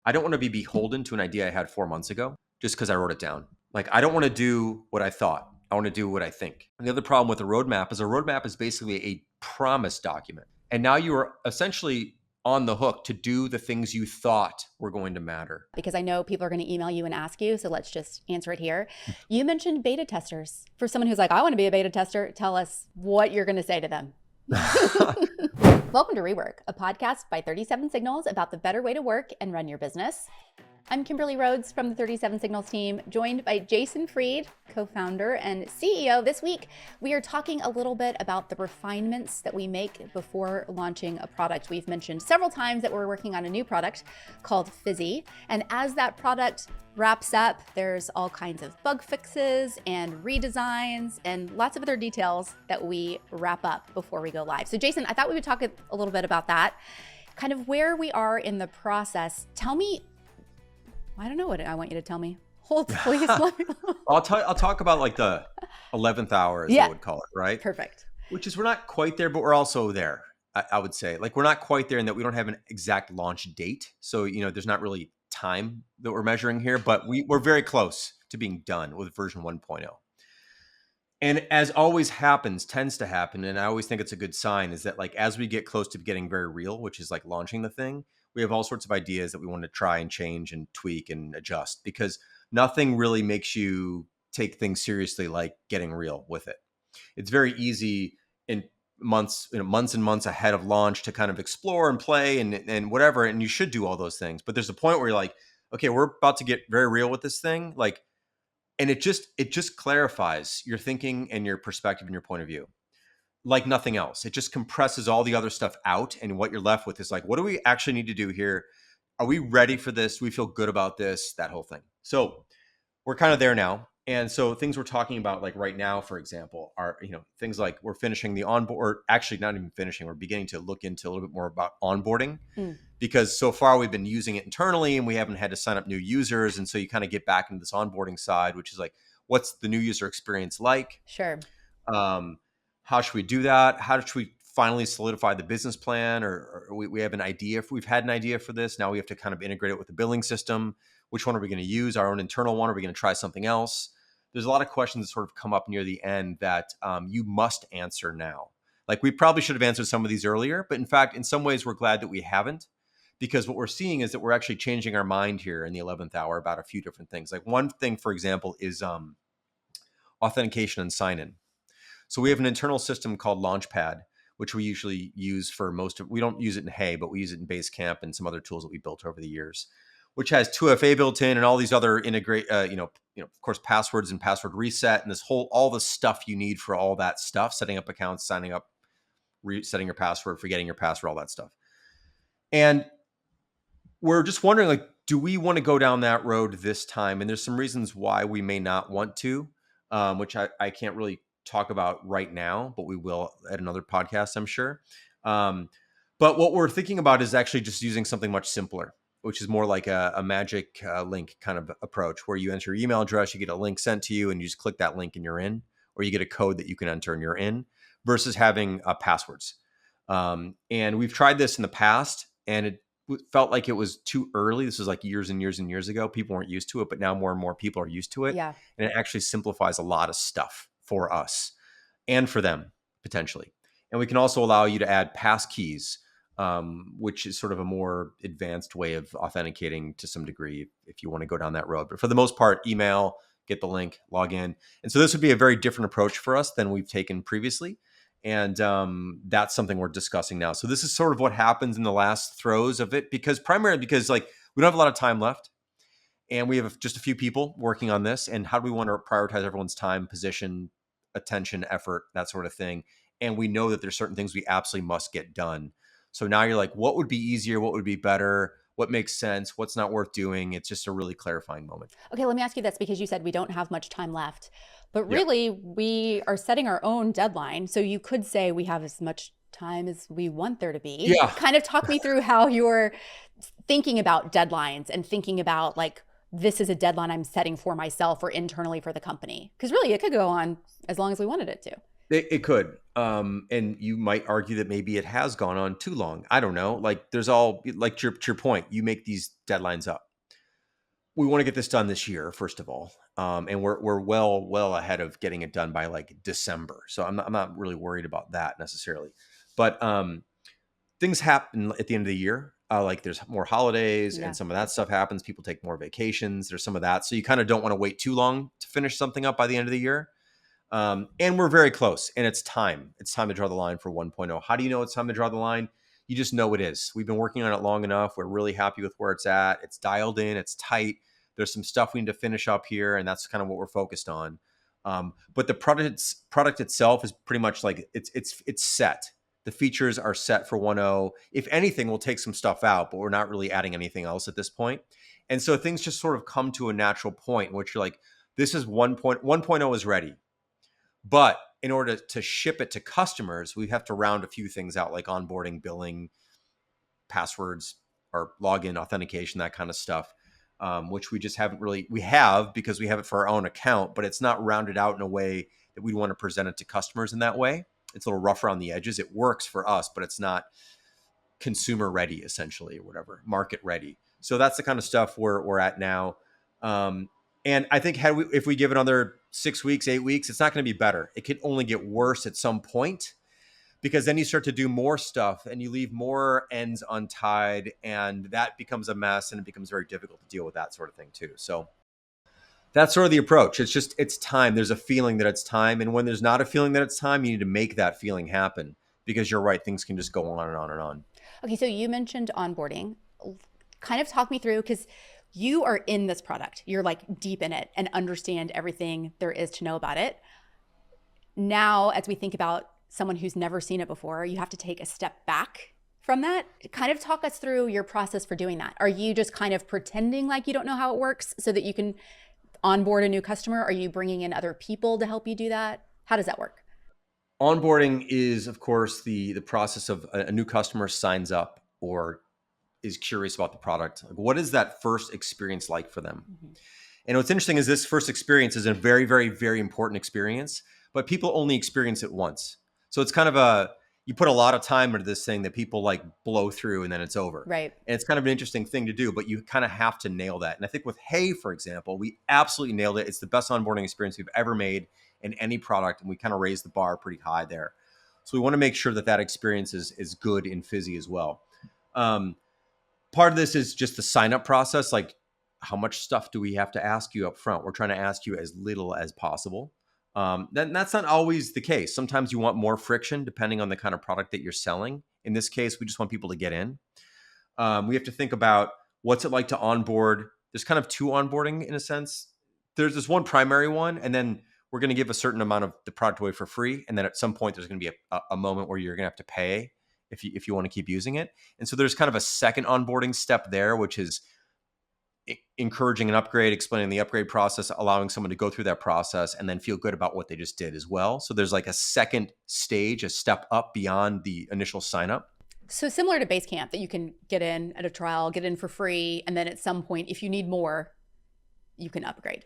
I don't want to be beholden to an idea I had 4 months ago just because I wrote it down. Like, I don't want to do what I thought. I want to do what I think. And the other problem with a roadmap is basically a promise document. And now you are essentially on the hook to do the things you thought were going to matter. Because I know people are going to email you and ask you, so let's just answer it here. You mentioned beta testers. For someone who's like, I want to be a beta tester, tell us what you're going to say to them. Welcome to REWORK, a podcast by 37 Signals about the better way to work and run your business. I'm Kimberly Rhodes from the 37 Signals team, joined by Jason Fried, co-founder and CEO. This week, we are talking a little bit about the refinements that we make before launching a product. We've mentioned several times that we're working on a new product called Fizzy. And as that product wraps up, there's all kinds of bug fixes and redesigns and lots of other details that we wrap up before we go live. So Jason, I thought we would talk a little bit about that, kind of where we are in the process. Tell me, I don't know what I want you to tell me. Hold, please. I'll talk about like the 11th hour, as I would call it, right? Perfect. Which is, we're not quite there, but we're also there. I would say, like, we're not quite there in that we don't have an exact launch date. So, there's not really time that we're measuring here, but we're very close to being done with version 1.0. And as always tends to happen, and I always think it's a good sign, is that like as we get close to getting very real, which is like launching the thing, we have all sorts of ideas that we want to try and change and tweak and adjust, because nothing really makes you take things seriously like getting real with it. It's very easy in months and months ahead of launch to kind of explore and play and whatever, and you should do all those things. But there's a point where you're like, okay, we're about to get very real with this thing, like, and it just clarifies your thinking and your perspective and your point of view like nothing else. It just compresses all the other stuff out, and what you're left with is like, what do we actually need to do here? Are we ready for this? Do we feel good about this? That whole thing. So we're kind of there now. And so things we're talking about like right now, for example, are, things like we're finishing the onboard, or actually not even finishing, we're beginning to look into a little bit more about onboarding, because so far we've been using it internally and we haven't had to sign up new users. And so you kind of get back into this onboarding side, which is like, what's the new user experience like? Sure. How should we do that? How should we finally solidify the business plan? Or we have an idea. If we've had an idea for this, now we have to kind of integrate it with the billing system. Which one are we going to use? Our own internal one? Are we going to try something else? There's a lot of questions that sort of come up near the end that you must answer now. Like, we probably should have answered some of these earlier, but in fact, in some ways, we're glad that we haven't, because what we're seeing is that we're actually changing our mind here in the 11th hour about a few different things. Like, one thing, for example, is authentication and sign-in. So we have an internal system called Launchpad, which we usually use for we don't use it in Hey, but we use it in Basecamp and some other tools that we built over the years, which has 2FA built in and all these other of course, passwords and password reset and all the stuff you need for all that stuff, setting up accounts, signing up, resetting your password, forgetting your password, all that stuff. And we're just wondering, like, do we want to go down that road this time? And there's some reasons why we may not want to, which I can't really talk about right now, but we will at another podcast, I'm sure. But what we're thinking about is actually just using something much simpler, which is more like a magic link kind of approach, where you enter your email address, you get a link sent to you, and you just click that link and you're in, or you get a code that you can enter and you're in, versus having passwords. And we've tried this in the past, and it felt like it was too early. This was like years and years and years ago. People weren't used to it, but now more and more people are used to it. Yeah. And it actually simplifies a lot of stuff for us and for them potentially. And we can also allow you to add pass keys, which is sort of a more advanced way of authenticating to some degree if you want to go down that road. But for the most part, email, get the link, log in. And so this would be a very different approach for us than we've taken previously. And that's something we're discussing now. So this is sort of what happens in the last throes of it, primarily because like we don't have a lot of time left. And we have just a few people working on this. And how do we want to prioritize everyone's time, position, attention, effort, that sort of thing? And we know that there's certain things we absolutely must get done. So now you're like, what would be easier? What would be better? What makes sense? What's not worth doing? It's just a really clarifying moment. Okay, let me ask you this, because you said we don't have much time left, but really we are setting our own deadline. So you could say we have as much time as we want there to be. Yeah. Kind of talk me through how you're thinking about deadlines and thinking about like, this is a deadline I'm setting for myself or internally for the company. Because really it could go on as long as we wanted it to. It could. And you might argue that maybe it has gone on too long. I don't know. Like there's all like to your point, you make these deadlines up. We want to get this done this year, first of all. And we're well ahead of getting it done by like December. So I'm not really worried about that necessarily. But things happen at the end of the year. Like there's more holidays Yeah. and some of that stuff happens. People take more vacations. There's some of that. So you kind of don't want to wait too long to finish something up by the end of the year. And we're very close, and it's time. It's time to draw the line for 1.0. How do you know it's time to draw the line? You just know it is. We've been working on it long enough. We're really happy with where it's at. It's dialed in. It's tight. There's some stuff we need to finish up here, and that's kind of what we're focused on. But the product itself is pretty much like it's set. The features are set for 1.0. If anything, we'll take some stuff out, but we're not really adding anything else at this point. And so things just sort of come to a natural point in which you're like, this is 1.0 is ready. But in order to ship it to customers, we have to round a few things out like onboarding, billing, passwords, or login authentication, that kind of stuff, which we just haven't really, we have because we have it for our own account, but it's not rounded out in a way that we want to present it to customers in that way. It's a little rough around the edges. It works for us, but it's not consumer ready, essentially, or whatever, market ready. So that's the kind of stuff we're at now. And I think if we give it another 6 weeks, 8 weeks, it's not going to be better. It could only get worse at some point because then you start to do more stuff and you leave more ends untied and that becomes a mess and it becomes very difficult to deal with that sort of thing too. So that's sort of the approach. It's time. There's a feeling that it's time. And when there's not a feeling that it's time, you need to make that feeling happen because you're right. Things can just go on and on and on. Okay, so you mentioned onboarding. Kind of talk me through, because you are in this product. You're like deep in it and understand everything there is to know about it. Now, as we think about someone who's never seen it before, you have to take a step back from that. Kind of talk us through your process for doing that. Are you just kind of pretending like you don't know how it works so that you can onboard a new customer? Are you bringing in other people to help you do that? How does that work? Onboarding is, of course, the process of a new customer signs up or is curious about the product. Like, what is that first experience like for them? Mm-hmm. And what's interesting is this first experience is a very, very, very important experience, but people only experience it once. So it's kind of you put a lot of time into this thing that people like blow through and then it's over. Right. And it's kind of an interesting thing to do, but you kind of have to nail that. And I think with Hey, for example, we absolutely nailed it. It's the best onboarding experience we've ever made in any product. And we kind of raised the bar pretty high there. So we want to make sure that experience is good in Fizzy as well. Part of this is just the sign up process. Like, how much stuff do we have to ask you up front? We're trying to ask you as little as possible. Then that's not always the case. Sometimes you want more friction depending on the kind of product that you're selling. In this case, we just want people to get in. We have to think about what's it like to onboard. There's kind of two onboarding in a sense. There's this one primary one, and then we're going to give a certain amount of the product away for free. And then at some point, there's going to be a moment where you're going to have to pay if you want to keep using it. And so there's kind of a second onboarding step there, which is encouraging an upgrade, explaining the upgrade process, allowing someone to go through that process and then feel good about what they just did as well. So there's like a second stage, a step up beyond the initial sign up. So similar to Basecamp, that you can get in at a trial, get in for free, and then at some point, if you need more, you can upgrade.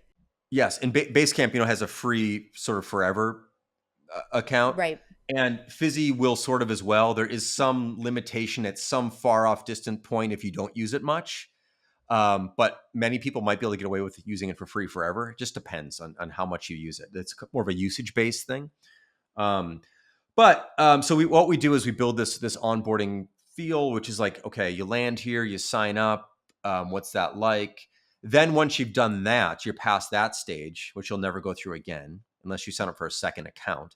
Yes, and Basecamp, has a free sort of forever account. Right. And Fizzy will sort of as well. There is some limitation at some far off distant point if you don't use it much. But many people might be able to get away with using it for free forever. It just depends on how much you use it. It's more of a usage-based thing. So what we do is we build this onboarding feel, which is like, okay, you land here, you sign up. What's that like? Then once you've done that, you're past that stage, which you'll never go through again unless you sign up for a second account.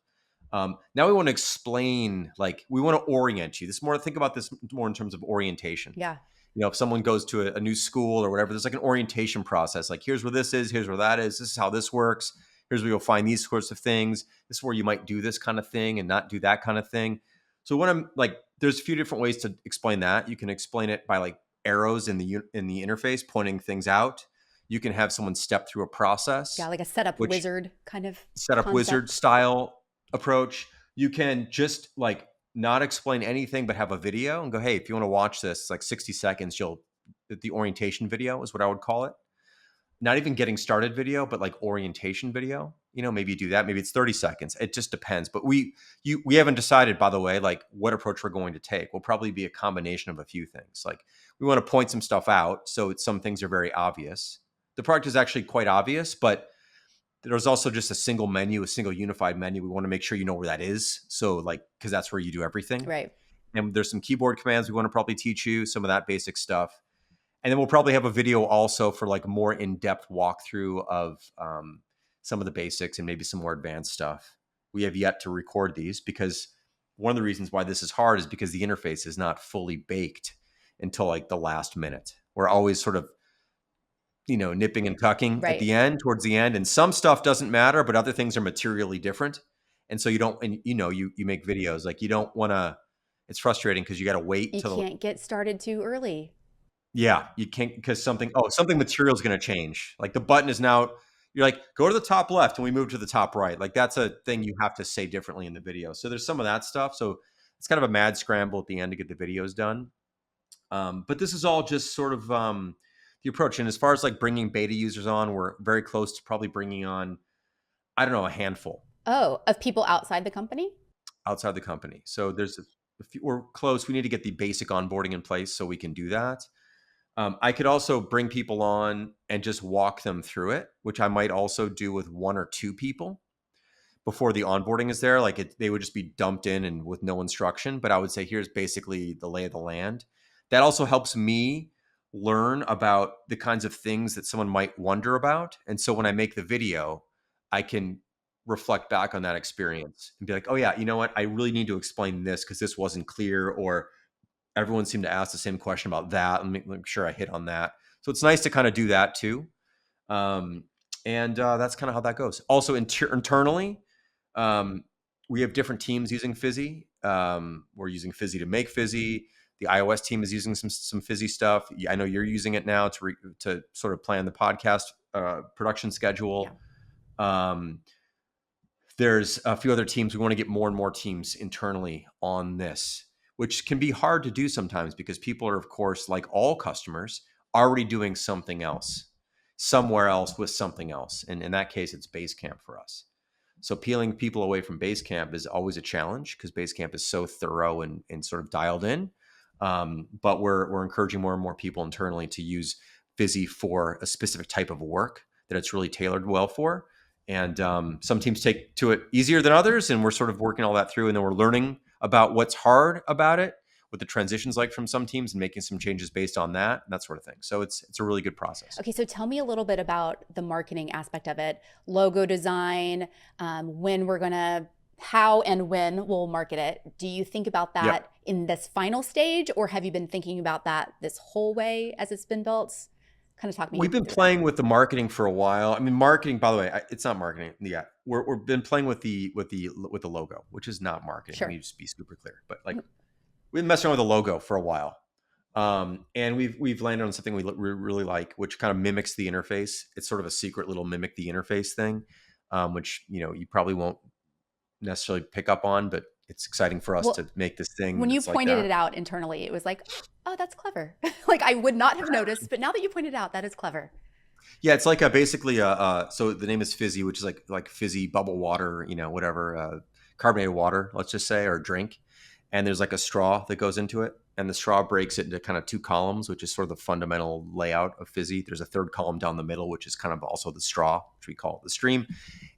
Now we want to explain, like we want to orient you. Think about this more in terms of orientation. Yeah. If someone goes to a new school or whatever, there's like an orientation process. Like, here's where this is, here's where that is. This is how this works. Here's where you'll find these sorts of things. This is where you might do this kind of thing and not do that kind of thing. So when I'm like, there's a few different ways to explain that. You can explain it by like arrows in the interface, pointing things out. You can have someone step through a process. Yeah, like a setup wizard kind of setup concept. Wizard style approach. You can just like not explain anything, but have a video and go, hey, if you want to watch this, like 60 seconds, the orientation video is what I would call it. not even getting started video, but like orientation video. Maybe you do that. Maybe it's 30 seconds. It just depends. But we haven't decided, by the way, like what approach we're going to take. Will probably be a combination of a few things. Like we want to point some stuff out, so some things are very obvious. The product is actually quite obvious, but there's also just a single menu, a single unified menu. We want to make sure you know where that is. So like, because that's where you do everything. Right. And there's some keyboard commands we want to probably teach you, some of that basic stuff. And then we'll probably have a video also for like more in-depth walkthrough of some of the basics and maybe some more advanced stuff. We have yet to record these because one of the reasons why this is hard is because the interface is not fully baked until like the last minute. We're always sort of, nipping and tucking at Right. the end, towards the end. And some stuff doesn't matter, but other things are materially different. And so you don't, and you make videos, like you don't want to, it's frustrating because you got to wait You till can't get started too early. yeah, you can't because something material is going to change. Like the button is now, you're like, go to the top left and we move to the top right. Like that's a thing you have to say differently in the video. So there's some of that stuff. So it's kind of a mad scramble at the end to get the videos done. But this is all just sort of the approach. And as far as like bringing beta users on, we're very close to probably bringing on, I don't know, a handful Oh, of people outside the company? outside the company. So there's a few, we're close. We need to get the basic onboarding in place so we can do that. I could also bring people on and just walk them through it, which I might also do with one or two people before the onboarding is there. Like they would just be dumped in and with no instruction. But I would say, here's basically the lay of the land. That also helps me learn about the kinds of things that someone might wonder about. And so when I make the video, I can reflect back on that experience and be like, oh yeah, you know what? I really need to explain this because this wasn't clear, or everyone seemed to ask the same question about that, and make sure I hit on that. So it's nice to kind of do that too. And that's kind of how that goes. Also, internally, um, we have different teams using Fizzy. We're using Fizzy to make Fizzy. The iOS team is using some Fizzy stuff. I know you're using it now to sort of plan the podcast production Yeah. schedule. Um, there's a few other teams. We want to get more and more teams internally on this, which can be hard to do sometimes because people are, of course, like all customers, already doing something else somewhere else with something else. And in that case, it's Basecamp for us. So peeling people away from Basecamp is always a challenge because Basecamp is so thorough and sort of dialed in. But we're encouraging more and more people internally to use Fizzy for a specific type of work that it's really tailored well for. And some teams take to it easier than others, and we're sort of working all that through. And then we're learning about what's hard about it, what the transitions like from some teams, and making some changes based on that and that sort of thing. So it's a really good process. Okay, so tell me a little bit about the marketing aspect of it, logo design, when we're gonna, how and when we'll market it. Do you think about Yep. that in this final stage, or have you been thinking about that this whole way as it's been built? Kind of talk me We've been through that. playing with the marketing for a while. I mean, marketing, by the way, it's not marketing. Yeah, we've been playing with the logo, which is not marketing. Let Sure. me just be super clear. But like, we've been messing around with the logo for a while, and we've landed on something we really like, which kind of mimics the interface. It's sort of a secret little mimic the interface thing, which you probably won't necessarily pick up on, but it's exciting for us Well, to make this thing when you that's like pointed that. it out internally, it was like, oh, that's clever. Like I would not have noticed, but now that you pointed it out, that is clever. Yeah, it's like basically so the name is Fizzy, which is like fizzy bubble water, whatever, carbonated water, let's just say, or drink. And there's like a straw that goes into it, and the straw breaks it into kind of two columns, which is sort of the fundamental layout of Fizzy. There's a third column down the middle, which is kind of also the straw, which we call the stream.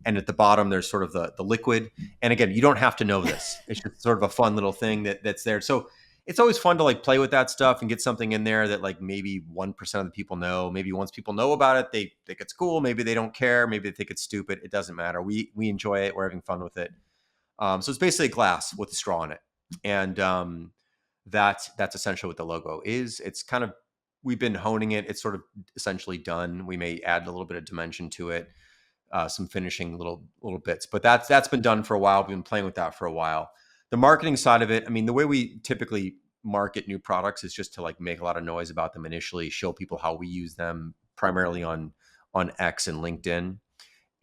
And at the bottom, there's sort of the liquid. And again, you don't have to know this. It's just sort of a fun little thing that's there. So it's always fun to like play with that stuff and get something in there that like maybe 1% of the people know. Maybe once people know about it, they think it's cool. Maybe they don't care. Maybe they think it's stupid. It doesn't matter. We enjoy it. We're having fun with it. So it's basically glass with a straw in it, and that's essentially what the logo is. It's kind of, we've been honing it. It's sort of essentially done. We may add a little bit of dimension to it, some finishing little bits, but that's been done for a while. We've been playing with that for a while. The marketing side of it, I mean, the way we typically market new products is just to like make a lot of noise about them initially, show people how we use them primarily on X and LinkedIn,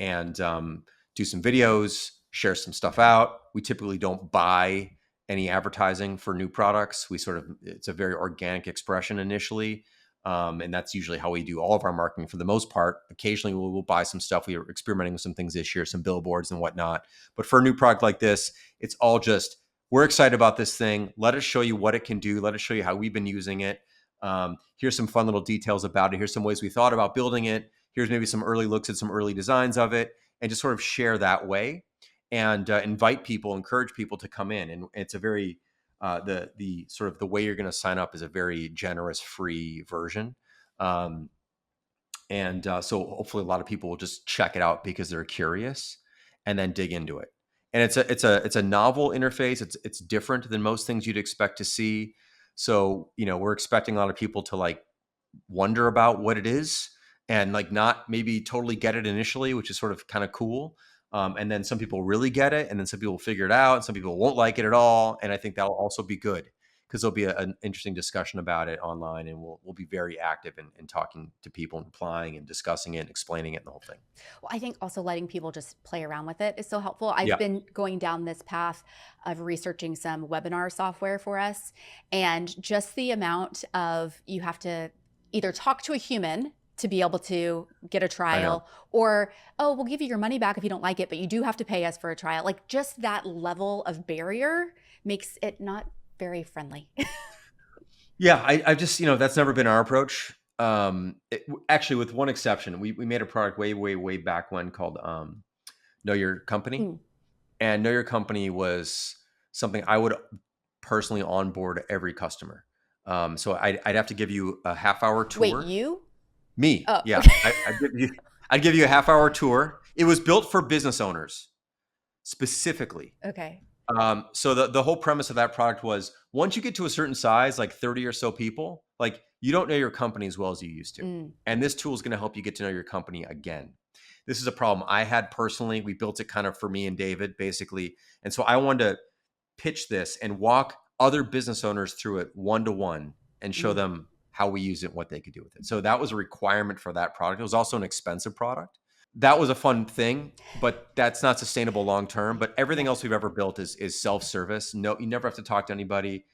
and do some videos, share some stuff out. We typically don't buy any advertising for new products. We sort of, it's a very organic expression initially. And that's usually how we do all of our marketing for the most part. Occasionally we'll buy some stuff. We are experimenting with some things this year, some billboards and whatnot. But for a new product like this, it's all just, we're excited about this thing. Let us show you what it can do. Let us show you how we've been using it. Here's some fun little details about it. Here's some ways we thought about building it. Here's maybe some early looks at some early designs of it, and just sort of share that way and invite people, encourage people to come in. And it's a very, the sort of the way you're going to sign up is a very generous, free version. So hopefully a lot of people will just check it out because they're curious and then dig into it. And it's a novel interface. It's different than most things you'd expect to see. So, we're expecting a lot of people to like wonder about what it is and like not maybe totally get it initially, which is sort of kind of cool. And then some people really get it, and then some people figure it out, and some people won't like it at all. And I think that'll also be good because there'll be an interesting discussion about it online, and we'll be very active in talking to people and applying and discussing it and explaining it and the whole thing. Well, I think also letting people just play around with it is so helpful. I've Yeah, been going down this path of researching some webinar software for us, and just the amount of you have to either talk to a human to be able to get a I know. trial, or, oh, we'll give you your money back if you don't like it, but you do have to pay us for a trial. Like just that level of barrier makes it not very friendly. Yeah, I just, that's never been our approach. Actually, with one exception, we made a product way, way, way back when called Know Your Company. Mm. And Know Your Company was something I would personally onboard every customer. So I'd have to give you a half-hour Wait, tour. you? Me, Oh, yeah. okay. I'd give you a half-hour tour. It was built for business owners specifically. Okay. So the whole premise of that product was once you get to a certain size, like 30 or so people, like you don't know your company as well as you used to. Mm. And this tool is going to help you get to know your company again. This is a problem I had personally. We built it kind of for me and David, basically. And so I wanted to pitch this and walk other business owners through it one-to-one and show Mm. them how we use it and what they could do with it. So that was a requirement for that product. It was also an expensive product. That was a fun thing, but that's not sustainable long term. But everything Yeah. else we've ever built is self-service. No, you never have to talk to anybody.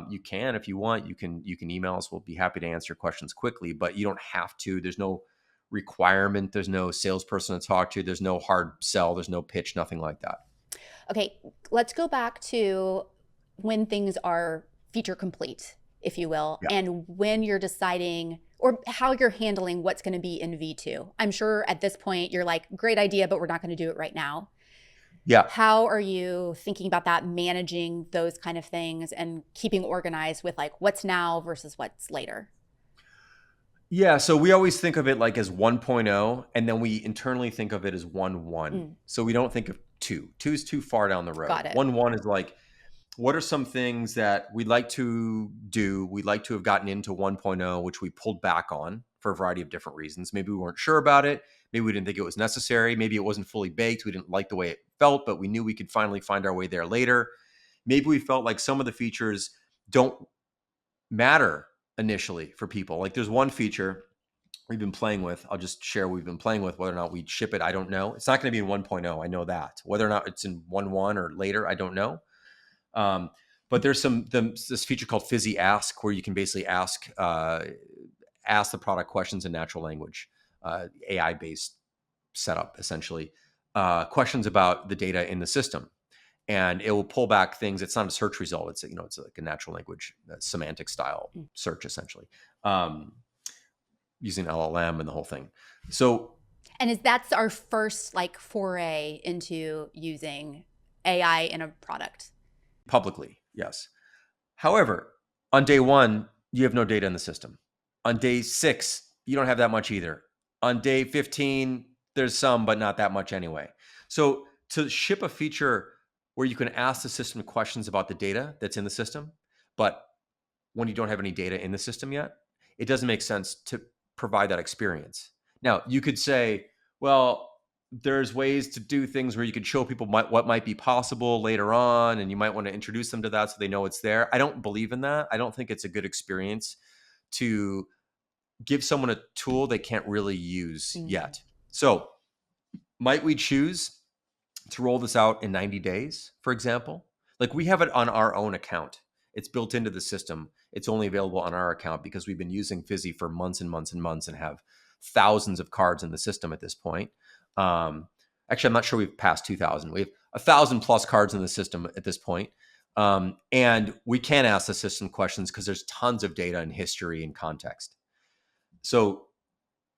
You can, if you want, you can email us. We'll be happy to answer questions quickly, but you don't have to. There's no requirement. There's no salesperson to talk to. There's no hard sell. There's no pitch. Nothing like that. Okay, let's go back to when things are feature complete, if you will, Yeah. and when you're deciding or how you're handling what's going to be in V2. I'm sure at this point you're like, great idea, but we're not going to do it right now. Yeah. How are you thinking about that, managing those kind of things and keeping organized with like what's now versus what's later? Yeah, so we always think of it like as 1.0, and then we internally think of it as 1.1. Mm. So we don't think of 2. 2 is too far down the road. Got it. 1.1 is like, what are some things that we'd like to do? We'd like to have gotten into 1.0, which we pulled back on for a variety of different reasons. Maybe we weren't sure about it. Maybe we didn't think it was necessary. Maybe it wasn't fully baked. We didn't like the way it felt, but we knew we could finally find our way there later. Maybe we felt like some of the features don't matter initially for people. Like there's one feature we've been playing with. I'll just share what we've been playing with. Whether or not we'd ship it, I don't know. It's not going to be in 1.0. I know that. Whether or not it's in 1.1 or later, I don't know. But there's this feature called Fizzy Ask, where you can basically ask the product questions in natural language, AI based setup essentially, questions about the data in the system, and it will pull back things. It's not a search result. It's it's like a natural language semantic style search essentially, using LLM and the whole thing. So, And that's our first like foray into using AI in a product. publicly, yes. However, on day 1, you have no data in the system. On day 6, you don't have that much either. On day 15, there's some, but not that much anyway. So to ship a feature where you can ask the system questions about the data that's in the system, but when you don't have any data in the system yet, it doesn't make sense to provide that experience. Now, you could say, well, there's ways to do things where you could show people what might be possible later on, and you might want to introduce them to that so they know it's there. I don't believe in that. I don't think it's a good experience to give someone a tool they can't really use yet. So might we choose to roll this out in 90 days, for example? Like we have it on our own account. It's built into the system. It's only available on our account because we've been using Fizzy for months and months and months and have thousands of cards in the system at this point. Actually, I'm not sure we've passed 2,000. We have 1,000 plus cards in the system at this point. And we can ask the system questions because there's tons of data and history and context. So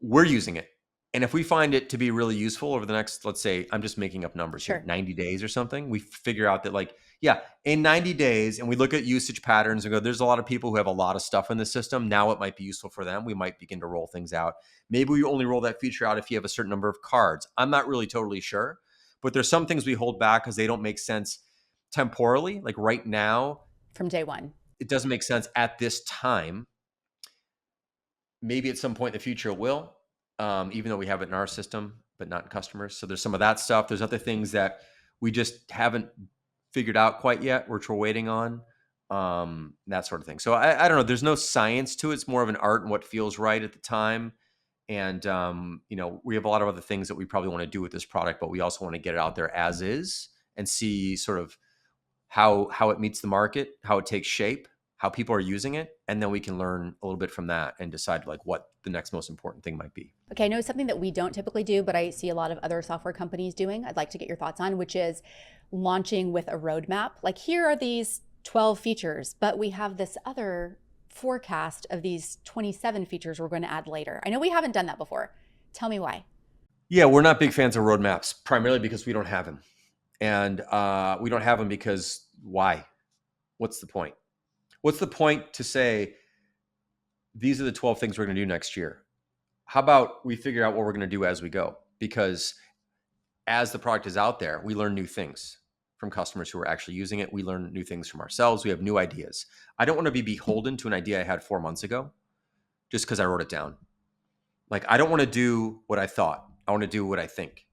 we're using it. And if we find it to be really useful over the next, let's say, I'm just making up numbers here, 90 days or something, we figure out that like, yeah, in 90 days, and we look at usage patterns and go, there's a lot of people who have a lot of stuff in the system. Now it might be useful for them. We might begin to roll things out. Maybe we only roll that feature out if you have a certain number of cards. I'm not really totally sure, but there's some things we hold back because they don't make sense temporally. Like right now, from day one, it doesn't make sense at this time. Maybe at some point in the future it will, even though we have it in our system, but not in customers. So there's some of that stuff. There's other things that we just haven't figured out quite yet, which we're waiting on, that sort of thing. So I don't know. There's no science to it. It's more of an art and what feels right at the time. And, we have a lot of other things that we probably want to do with this product, but we also want to get it out there as is and see sort of how it meets the market, how it takes shape, how people are using it, and then we can learn a little bit from that and decide like what the next most important thing might be. Okay, I know something that we don't typically do, but I see a lot of other software companies doing. I'd like to get your thoughts on, which is launching with a roadmap. Like here are these 12 features, but we have this other forecast of these 27 features we're going to add later. I know we haven't done that before. Tell me why. Yeah, we're not big fans of roadmaps, primarily because we don't have them. And we don't have them because why? What's the point? What's the point to say, these are the 12 things we're going to do next year? How about we figure out what we're going to do as we go? Because as the product is out there, we learn new things from customers who are actually using it. We learn new things from ourselves. We have new ideas. I don't want to be beholden to an idea I had 4 months ago just because I wrote it down. Like, I don't want to do what I thought. I want to do what I think.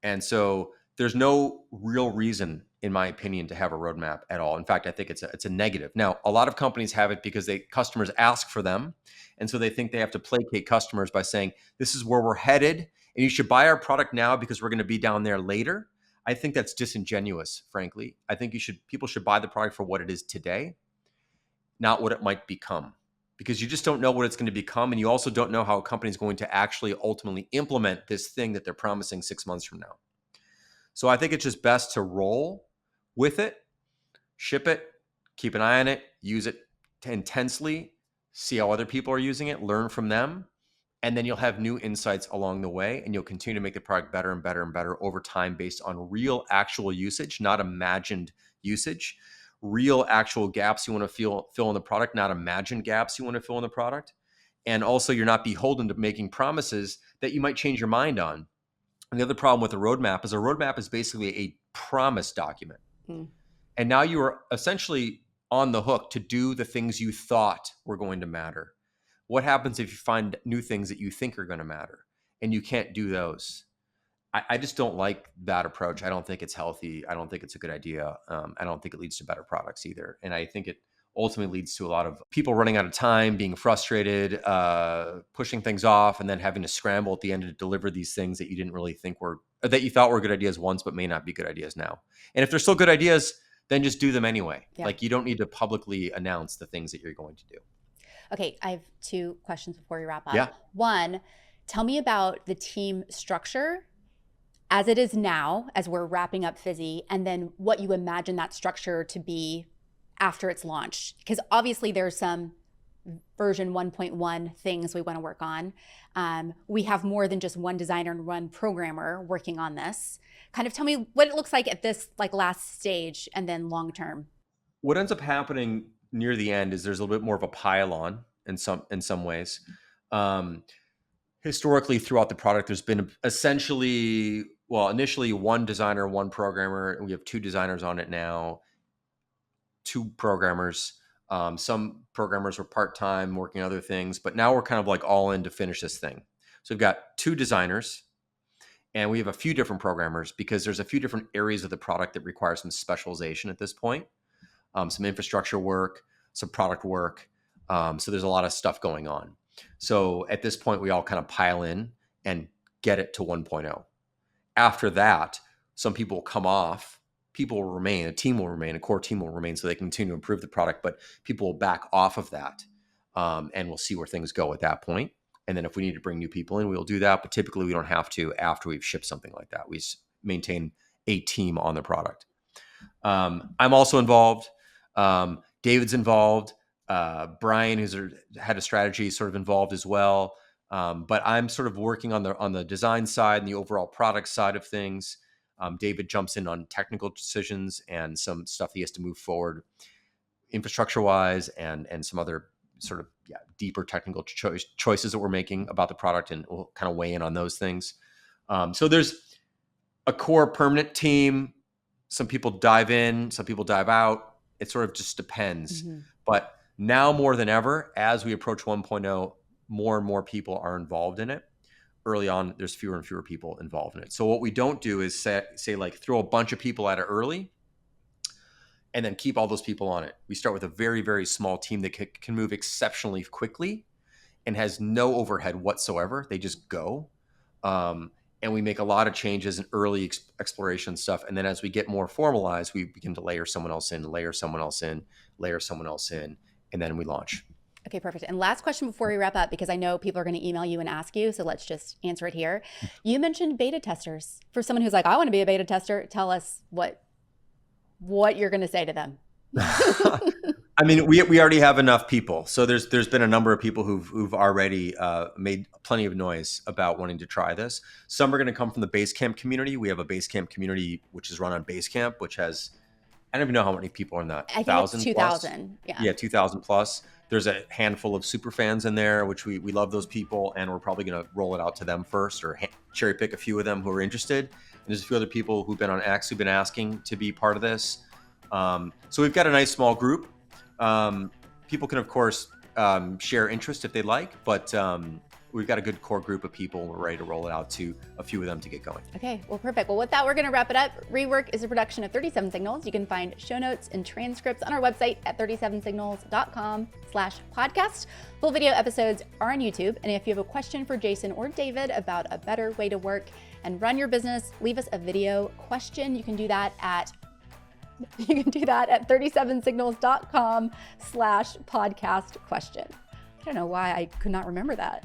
And so there's no real reason, in my opinion, to have a roadmap at all. In fact, I think it's a negative. Now, a lot of companies have it because customers ask for them. And so they think they have to placate customers by saying, this is where we're headed, and you should buy our product now because we're going to be down there later. I think that's disingenuous, frankly. I think people should buy the product for what it is today, not what it might become. Because you just don't know what it's going to become. And you also don't know how a company is going to actually ultimately implement this thing that they're promising 6 months from now. So I think it's just best to roll with it, ship it, keep an eye on it, use it intensely, see how other people are using it, learn from them, and then you'll have new insights along the way, and you'll continue to make the product better and better and better over time based on real actual usage, not imagined usage, real actual gaps you want to fill in the product, not imagined gaps you want to fill in the product. And also you're not beholden to making promises that you might change your mind on. And the other problem with a roadmap is basically a promise document. And now you are essentially on the hook to do the things you thought were going to matter. What happens if you find new things that you think are going to matter and you can't do those? I just don't like that approach. I don't think it's healthy. I don't think it's a good idea. I don't think it leads to better products either. And I think it ultimately leads to a lot of people running out of time, being frustrated, pushing things off, and then having to scramble at the end to deliver these things that you didn't really think that you thought were good ideas once, but may not be good ideas now. And if they're still good ideas, then just do them anyway. Yeah. Like, you don't need to publicly announce the things that you're going to do. Okay, I have 2 questions before we wrap up. Yeah. One, tell me about the team structure as it is now, as we're wrapping up Fizzy, and then what you imagine that structure to be after it's launched. Because obviously there's some version 1.1 things we want to work on. We have more than just one designer and one programmer working on this. Kind of tell me what it looks like at this last stage and then long term. What ends up happening near the end is there's a little bit more of a pile on in some ways. Historically, throughout the product, there's been initially one designer, one programmer, and we have 2 designers on it now, 2 programmers. Some programmers were part-time working other things, but now we're kind of like all in to finish this thing. So we've got 2 designers, and we have a few different programmers because there's a few different areas of the product that require some specialization at this point. Some infrastructure work, some product work. So there's a lot of stuff going on. So at this point, we all kind of pile in and get it to 1.0. After that, some people will come off people will remain, a team will remain, a core team will remain, so they can continue to improve the product, but people will back off of that. And we'll see where things go at that point. And then if we need to bring new people in, we'll do that. But typically we don't have to after we've shipped something like that. We maintain a team on the product. I'm also involved. David's involved. Brian, who's had a strategy, sort of involved as well. But I'm sort of working on the design side and the overall product side of things. David jumps in on technical decisions and some stuff he has to move forward infrastructure wise and some other sort of deeper technical choices that we're making about the product, and we'll kind of weigh in on those things. So there's a core permanent team. Some people dive in, some people dive out. It sort of just depends. Mm-hmm. But now more than ever, as we approach 1.0, more and more people are involved in it. Early on, there's fewer and fewer people involved in it. So what we don't do is say like throw a bunch of people at it early and then keep all those people on it. We start with a very, very small team that can move exceptionally quickly and has no overhead whatsoever. They just go. And we make a lot of changes in early exploration stuff. And then as we get more formalized, we begin to layer someone else in, layer someone else in, layer someone else in, and then we launch. Okay, perfect. And last question before we wrap up, because I know people are going to email you and ask you, so let's just answer it here. You mentioned beta testers. For someone who's like, I want to be a beta tester, tell us what you're going to say to them. I mean, we already have enough people. So there's been a number of people who've already made plenty of noise about wanting to try this. Some are going to come from the Basecamp community. We have a Basecamp community, which is run on Basecamp, which has, I don't even know how many people are in that. I think it's 2,000. Yeah, 2,000 plus. There's a handful of super fans in there, which we love those people. And we're probably going to roll it out to them first or cherry pick a few of them who are interested. And there's a few other people who've been on X who've been asking to be part of this. So we've got a nice small group. People can, of course, share interest if they like, but we've got a good core group of people. We're ready to roll it out to a few of them to get going. Okay, well, perfect. Well, with that, we're going to wrap it up. REWORK is a production of 37 Signals. You can find show notes and transcripts on our website at 37signals.com/podcast. Full video episodes are on YouTube. And if you have a question for Jason or David about a better way to work and run your business, leave us a video question. You can do that at 37signals.com/podcast question. I don't know why I could not remember that.